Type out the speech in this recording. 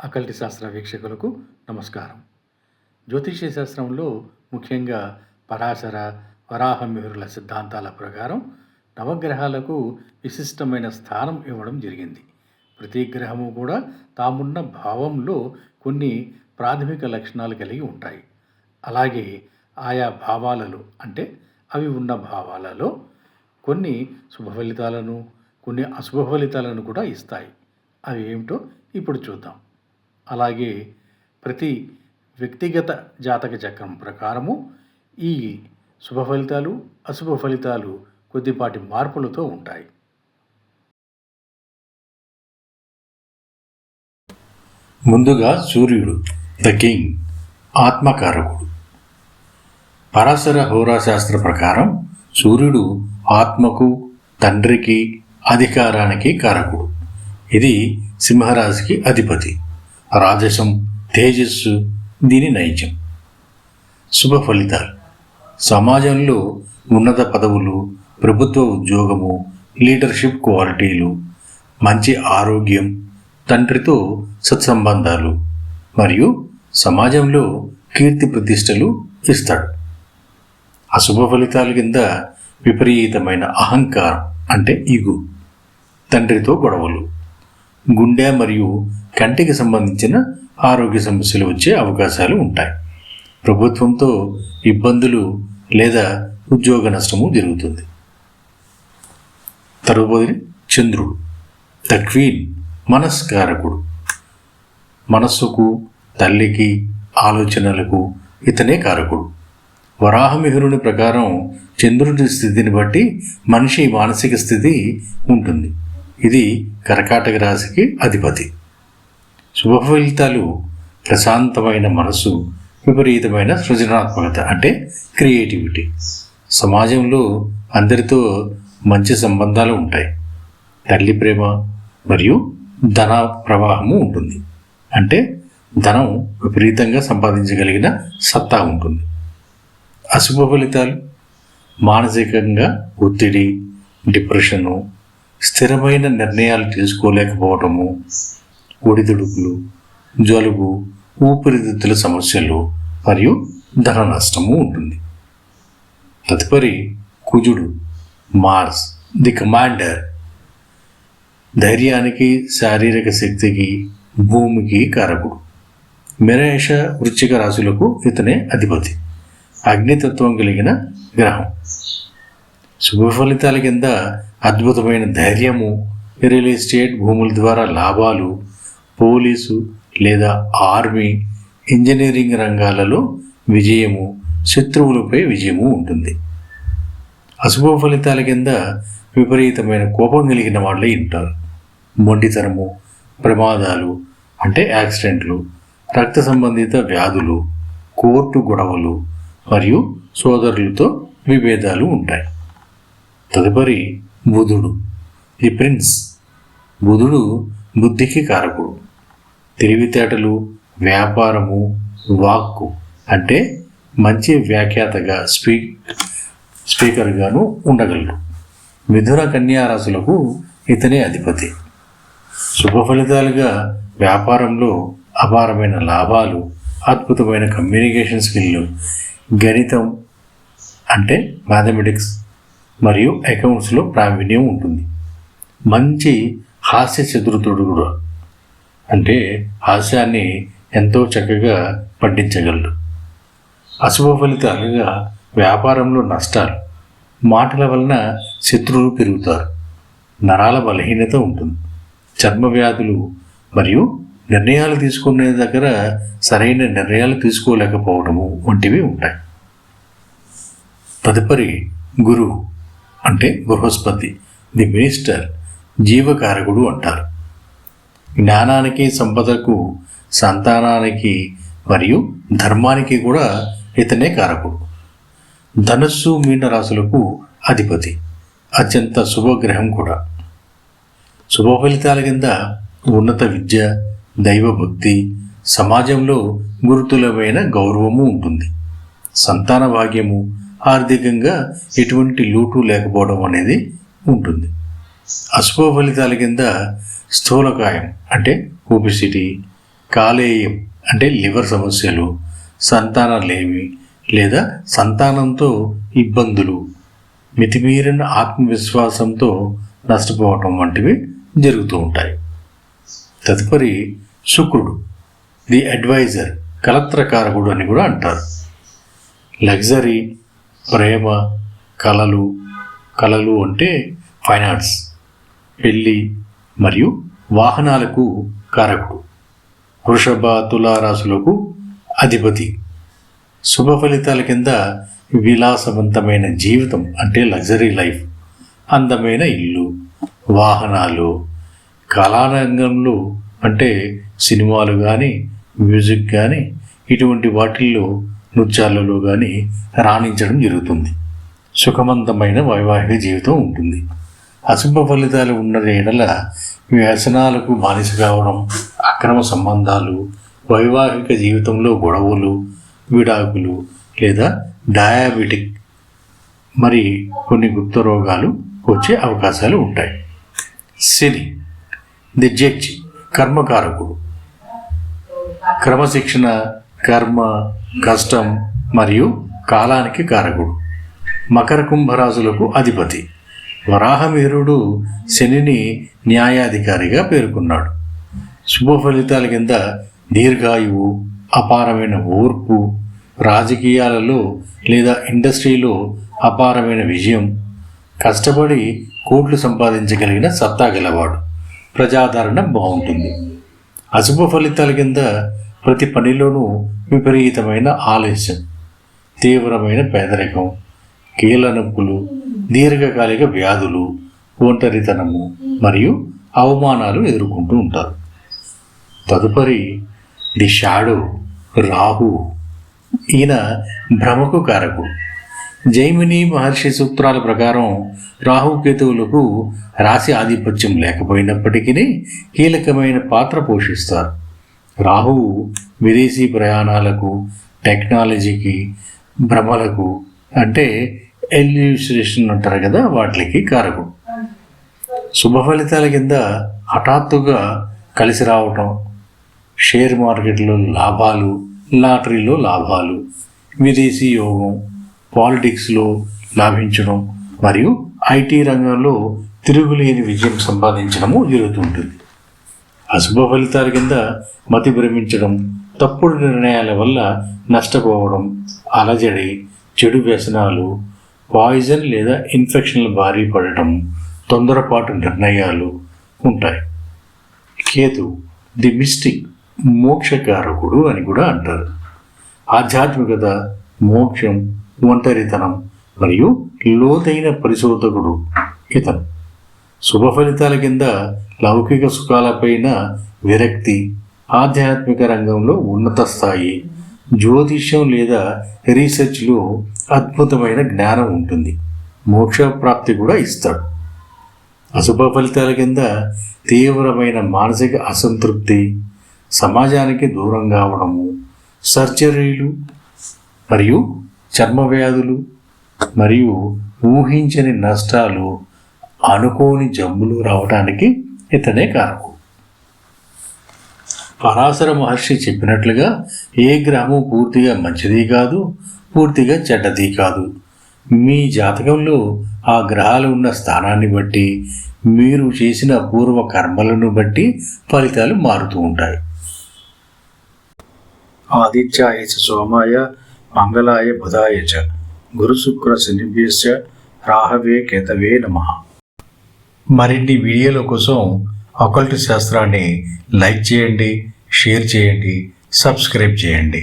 అకల్టి శాస్త్ర వీక్షకులకు నమస్కారం. జ్యోతిష్య శాస్త్రంలో ముఖ్యంగా పరాశర వరాహమిహిరుల సిద్ధాంతాల ప్రకారం నవగ్రహాలకు విశిష్టమైన స్థానం ఇవ్వడం జరిగింది. ప్రతి గ్రహము కూడా తామున్న భావంలో కొన్ని ప్రాథమిక లక్షణాలు కలిగి ఉంటాయి. అలాగే ఆయా భావాలలో అంటే అవి ఉన్న భావాలలో కొన్ని శుభ ఫలితాలను, కొన్ని అశుభ ఫలితాలను కూడా ఇస్తాయి. అవి ఏమిటో ఇప్పుడు చూద్దాం. అలాగే ప్రతి వ్యక్తిగత జాతక చక్రం ప్రకారము ఈ శుభ ఫలితాలు, అశుభ ఫలితాలు కొద్దిపాటి మార్పులతో ఉంటాయి. ముందుగా సూర్యుడు ద కింగ్, ఆత్మకారకుడు. పరాశర హోరాశాస్త్ర ప్రకారం సూర్యుడు ఆత్మకు, తండ్రికి, అధికారానికి కారకుడు. ఇది సింహరాశికి అధిపతి. రాజసం, తేజస్సు దీని నైజం. శుభ ఫలితాలు: సమాజంలో ఉన్నత పదవులు, ప్రభుత్వ ఉద్యోగము, లీడర్షిప్ క్వాలిటీలు, మంచి ఆరోగ్యం, తండ్రితో సత్సంబంధాలు మరియు సమాజంలో కీర్తి ప్రతిష్టలు ఇస్తాడు. అశుభ ఫలితాల కింద విపరీతమైన అహంకారం అంటే ఇగు, తండ్రితో గొడవలు, గుండె మరియు కంటికి సంబంధించిన ఆరోగ్య సమస్యలు వచ్చే అవకాశాలు ఉంటాయి. ప్రభుత్వంతో ఇబ్బందులు లేదా ఉద్యోగ నష్టము జరుగుతుంది. తరువాతి చంద్రుడు ద క్వీన్, మనస్కారకుడు. మనస్సుకు, తల్లికి, ఆలోచనలకు ఇతనే కారకుడు. వరాహమిహిరుని ప్రకారం చంద్రుడి స్థితిని బట్టి మనిషి మానసిక స్థితి ఉంటుంది. ఇది కర్కాటక రాశికి అధిపతి. శుభ ఫలితాలు: ప్రశాంతమైన మనసు, విపరీతమైన సృజనాత్మకత అంటే క్రియేటివిటీ. సమాజంలో అందరితో మంచి సంబంధాలు ఉంటాయి. తల్లి ప్రేమ మరియు ధన ప్రవాహము ఉంటుంది. అంటే ధనం విపరీతంగా సంపాదించగలిగిన సత్తా ఉంటుంది. అశుభ ఫలితాలు: మానసికంగా ఒత్తిడి, డిప్రెషను, స్థిరమైన నిర్ణయాలు తీసుకోలేకపోవటము, ఒడిదుడుకులు, జలుబు, ఊపిరితిత్తుల సమస్యలు మరియు ధన నష్టము ఉంటుంది. తదుపరి కుజుడు, మార్స్ ది కమాండర్. ధైర్యానికి, శారీరక శక్తికి, భూమికి కారకుడు. మేష, వృశ్చిక రాశులకు ఇతనే అధిపతి. అగ్నితత్వం కలిగిన గ్రహం. శుభ ఫలితాల కింద అద్భుతమైన ధైర్యము, రియల్ ఎస్టేట్ భూముల ద్వారా లాభాలు, పోలీసు లేదా ఆర్మీ, ఇంజనీరింగ్ రంగాలలో విజయము, శత్రువులపై విజయము ఉంటుంది. అశుభ ఫలితాల కింద విపరీతమైన కోపం కలిగిన వాళ్ళే ఉంటారు. మొండితనము, ప్రమాదాలు అంటే యాక్సిడెంట్లు, రక్త సంబంధిత వ్యాధులు, కోర్టు గొడవలు మరియు సోదరులతో విభేదాలు ఉంటాయి. తదుపరి బుధుడు ది ప్రిన్స్. బుధుడు బుద్ధికి కారకుడు. తెలివితేటలు, వ్యాపారము, వాక్కు అంటే మంచి వ్యాఖ్యాతగా స్పీకర్గాను ఉండగలడు. మిథున, కన్యా రాశులకు ఇతనే అధిపతి. శుభ ఫలితాలుగా వ్యాపారంలో అపారమైన లాభాలు, అద్భుతమైన కమ్యూనికేషన్ స్కిల్లు, గణితం అంటే మ్యాథమెటిక్స్ మరియు అకౌంట్స్లో ప్రావీణ్యం ఉంటుంది. మంచి హాస్య చతురుతుడు కూడా అంటే హాస్యాన్ని ఎంతో చక్కగా పండించగలడు. అశుభ ఫలితాలుగా వ్యాపారంలో నష్టాలు, మాటల వలన శత్రువులు పెరుగుతారు, నరాల బలహీనత ఉంటుంది, చర్మ వ్యాధులు మరియు నిర్ణయాలు తీసుకునే దగ్గర సరైన నిర్ణయాలు తీసుకోలేకపోవడము వంటివి ఉంటాయి. తదుపరి గురువు అంటే బృహస్పతి ది మినిస్టర్, జీవకారకుడు అంటారు. జ్ఞానానికి, సంపదకు, సంతానానికి మరియు ధర్మానికి కూడా ఇతనే కారకుడు. ధనుస్సు, మీన రాశులకు అధిపతి. అత్యంత శుభగ్రహం కూడా. శుభ ఫలితాల కింద ఉన్నత విద్య, దైవభక్తి, సమాజంలో గురుతులమైన గౌరవము ఉంటుంది. సంతాన భాగ్యము, ఆర్థికంగా ఎటువంటి లోటు లేకపోవడం అనేది ఉంటుంది. అశుభ ఫలితాల కింద స్థూలకాయం అంటే ఒబెసిటీ, కాలేయం అంటే లివర్ సమస్యలు, సంతానలేమి లేదా సంతానంతో ఇబ్బందులు, మితిమీరిన ఆత్మవిశ్వాసంతో నష్టపోవటం వంటివి జరుగుతూ ఉంటాయి. తదుపరి శుక్రుడు, ది అడ్వైజర్, కలత్రకారకుడు అని కూడా అంటారు. లగ్జరీ, ప్రేమ, కళలు అంటే ఫైనాన్స్, పెళ్ళి మరియు వాహనాలకు కారకుడు. వృషభ, తులారాశులకు అధిపతి. శుభ ఫలితాల కింద విలాసవంతమైన జీవితం అంటే లగ్జరీ లైఫ్, అందమైన ఇల్లు, వాహనాలు. కళారంగంలో అంటే సినిమాలు కానీ, మ్యూజిక్ కానీ, ఇటువంటి వాటిల్లో నృత్యాలలో కానీ రాణించడం జరుగుతుంది. సుఖవంతమైన వైవాహిక జీవితం ఉంటుంది. అశుభ ఫలితాలు ఉన్న ఎడల వ్యసనాలకు బానిస కావడం, అక్రమ సంబంధాలు, వైవాహిక జీవితంలో గొడవలు, విడాకులు లేదా డయాబెటిక్ మరి కొన్ని గుప్త రోగాలు వచ్చే అవకాశాలు ఉంటాయి. శని, ది జడ్జ్, కర్మకారకుడు. క్రమశిక్షణ, కర్మ, కష్టం మరియు కాలానికి కారకుడు. మకర కుంభరాశులకు అధిపతి. వరాహమిహిరుడు శనిని న్యాయాధికారిగా పేర్కొన్నాడు. శుభ ఫలితాల కింద దీర్ఘాయువు, అపారమైన ఓర్పు, రాజకీయాలలో లేదా ఇండస్ట్రీలో అపారమైన విజయం, కష్టపడి కోట్లు సంపాదించగలిగిన సత్తా గలవాడు, ప్రజాదరణ బాగుంటుంది. అశుభ ఫలితాల కింద ప్రతి పనిలోనూ విపరీతమైన ఆలస్యం, తీవ్రమైన పేదరికం, కీళ్ళ నొప్పులు, దీర్ఘకాలిక వ్యాధులు, ఒంటరితనము మరియు అవమానాలు ఎదుర్కొంటూ ఉంటారు. తదుపరి ది షాడో, రాహు. ఈయన భ్రమకు కారకుడు. జైమిని మహర్షి సూత్రాల ప్రకారం రాహుకేతువులకు రాశి ఆధిపత్యం లేకపోయినప్పటికీ కీలకమైన పాత్ర పోషిస్తారు. రాహువు విదేశీ ప్రయాణాలకు, టెక్నాలజీకి, భ్రమలకు అంటే ఎల్యూసినేషన్ అంటారు కదా, వాటికి కారకుడు. శుభ ఫలితాల కింద హఠాత్తుగా కలిసి రావటం, షేర్ మార్కెట్లో లాభాలు, లాటరీలో లాభాలు, విదేశీ యోగం, పాలిటిక్స్లో లాభించడం మరియు ఐటీ రంగంలో తిరుగులేని విజయం సంపాదించడము జరుగుతుంటుంది. అశుభ ఫలితాల కింద మతి భ్రమించడం, తప్పుడు నిర్ణయాల వల్ల నష్టపోవడం, అలజడి, చెడు వ్యసనాలు, పాయిజన్ లేదా ఇన్ఫెక్షన్ల బారి పడటం, తొందరపాటు నిర్ణయాలు ఉంటాయి. కేతు, ది మిస్టిక్, మోక్షకారకుడు అని కూడా అంటారు. ఆధ్యాత్మికత, మోక్షం, ఒంటరితనం మరియు లోతైన పరిశోధకుడు ఇతను. శుభ ఫలితాల కింద లౌకిక సుఖాలపైన విరక్తి, ఆధ్యాత్మిక రంగంలో ఉన్నత స్థాయి, జ్యోతిష్యం లేదా రీసెర్చ్లో అద్భుతమైన జ్ఞానం ఉంటుంది. మోక్ష ప్రాప్తి కూడా ఇస్తాడు. అశుభ ఫలితాల కింద తీవ్రమైన మానసిక అసంతృప్తి, సమాజానికి దూరం కావడము, సర్జరీలు మరియు చర్మ వ్యాధులు మరియు ఊహించని నష్టాలు, అనుకోని జబ్బులు రావడానికి ఇతనే కారణం. పరాశర మహర్షి చెప్పినట్లుగా ఏ గ్రహము పూర్తిగా మంచిది కాదు, పూర్తిగా చెడ్డది కాదు. మీ జాతకంలో ఆ గ్రహాలు ఉన్న స్థానాన్ని బట్టి, మీరు చేసిన పూర్వ కర్మలను బట్టి ఫలితాలు మారుతూ ఉంటాయి. ఆదిత్యాయ చ సోమాయ మంగళాయ బుధాయ చ గురు శుక్ర శనిభ్యశ్చ రాహవే కేతవే నమః. మరిన్ని వీడియోల కోసం అకల్ట్ శాస్త్రాన్ని లైక్ చేయండి, షేర్ చేయండి, సబ్స్క్రైబ్ చేయండి.